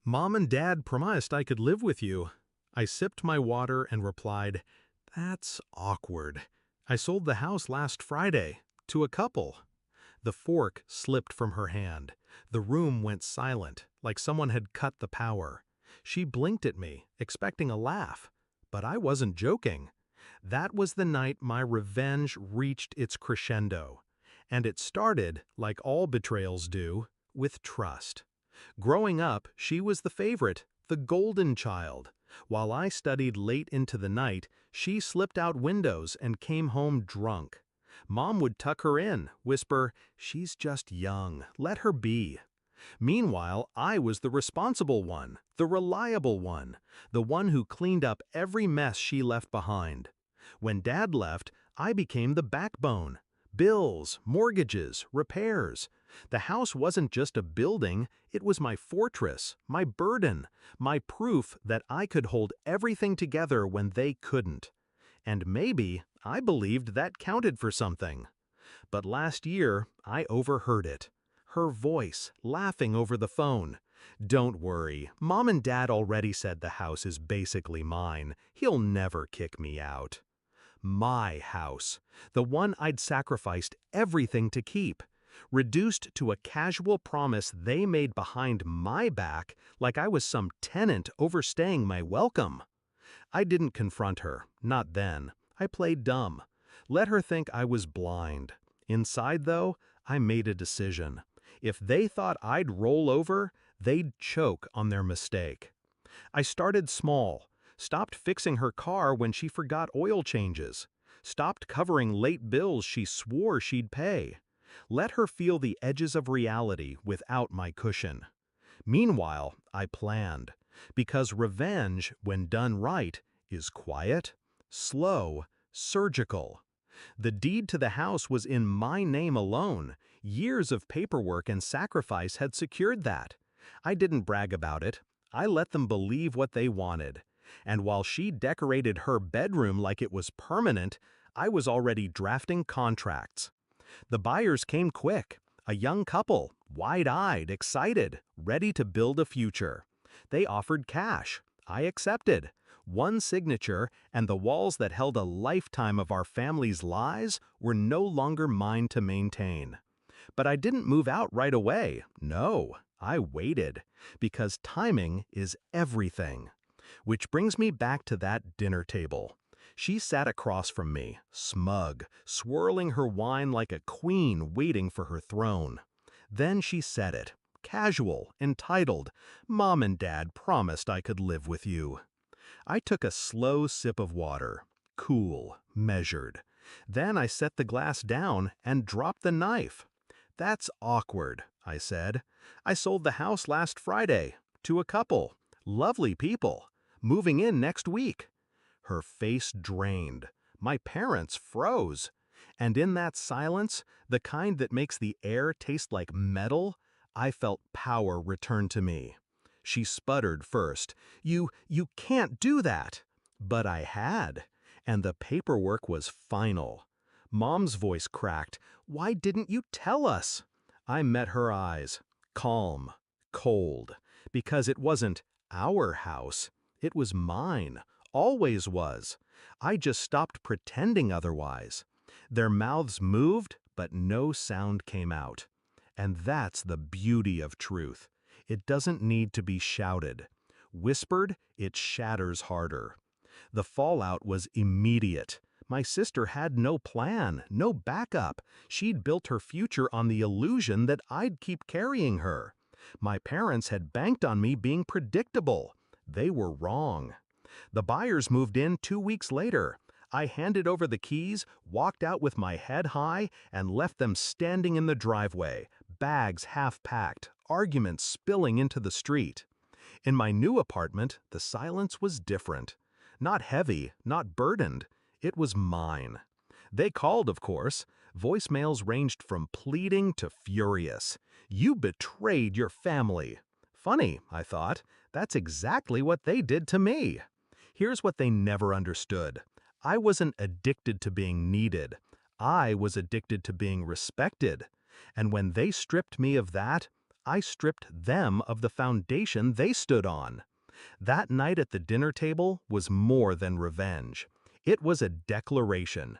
Mom and Dad promised I could live with you. I sipped my water and replied, That's awkward. I sold the house last Friday, to a couple. The fork slipped from her hand. The room went silent, like someone had cut the power. She blinked at me, expecting a laugh. But I wasn't joking. That was the night my revenge reached its crescendo. And it started, like all betrayals do, with trust. Growing up, she was the favorite, the golden child. While I studied late into the night, she slipped out windows and came home drunk. Mom would tuck her in, whisper, "She's just young, let her be." Meanwhile, I was the responsible one, the reliable one, the one who cleaned up every mess she left behind. When Dad left, I became the backbone. Bills, mortgages, repairs. The house wasn't just a building, it was my fortress, my burden, my proof that I could hold everything together when they couldn't. And maybe I believed that counted for something. But last year, I overheard it. Her voice, laughing over the phone. "Don't worry, Mom and Dad already said the house is basically mine. He'll never kick me out." My house, the one I'd sacrificed everything to keep, reduced to a casual promise they made behind my back like I was some tenant overstaying my welcome. I didn't confront her, not then. I played dumb. Let her think I was blind. Inside, though, I made a decision. If they thought I'd roll over, they'd choke on their mistake. I started small, stopped fixing her car when she forgot oil changes, stopped covering late bills she swore she'd pay. Let her feel the edges of reality without my cushion. Meanwhile, I planned, because revenge, when done right, is quiet, slow, surgical. The deed to the house was in my name alone. Years of paperwork and sacrifice had secured that. I didn't brag about it. I let them believe what they wanted. And while she decorated her bedroom like it was permanent, I was already drafting contracts. The buyers came quick, a young couple, wide-eyed, excited, ready to build a future. They offered cash. I accepted. One signature, and the walls that held a lifetime of our family's lies were no longer mine to maintain. But I didn't move out right away. No, I waited, because timing is everything. Which brings me back to that dinner table. She sat across from me, smug, swirling her wine like a queen waiting for her throne. Then she said it, casual, entitled, "Mom and Dad promised I could live with you." I took a slow sip of water, cool, measured. Then I set the glass down and dropped the knife. "That's awkward," I said. "I sold the house last Friday, to a couple, lovely people, moving in next week." Her face drained. My parents froze. And in that silence, the kind that makes the air taste like metal, I felt power return to me. She sputtered first, You can't do that." But I had, and the paperwork was final. Mom's voice cracked, "Why didn't you tell us?" I met her eyes, calm, cold, because it wasn't our house, it was mine, always was. I just stopped pretending otherwise. Their mouths moved, but no sound came out. And that's the beauty of truth. It doesn't need to be shouted. Whispered, it shatters harder. The fallout was immediate. My sister had no plan, no backup. She'd built her future on the illusion that I'd keep carrying her. My parents had banked on me being predictable. They were wrong. The buyers moved in 2 weeks later. I handed over the keys, walked out with my head high, and left them standing in the driveway, bags half packed, arguments spilling into the street. In my new apartment, the silence was different. Not heavy, not burdened. It was mine. They called, of course. Voicemails ranged from pleading to furious. "You betrayed your family." Funny, I thought. That's exactly what they did to me. Here's what they never understood. I wasn't addicted to being needed. I was addicted to being respected. And when they stripped me of that, I stripped them of the foundation they stood on. That night at the dinner table was more than revenge. It was a declaration.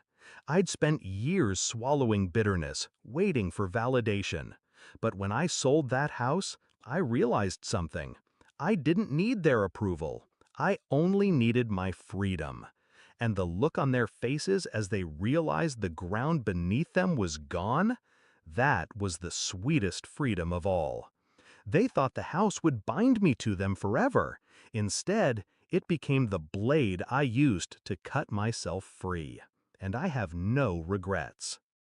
I'd spent years swallowing bitterness, waiting for validation. But when I sold that house, I realized something. I didn't need their approval. I only needed my freedom. And the look on their faces as they realized the ground beneath them was gone, that was the sweetest freedom of all. They thought the house would bind me to them forever. Instead, it became the blade I used to cut myself free. And I have no regrets.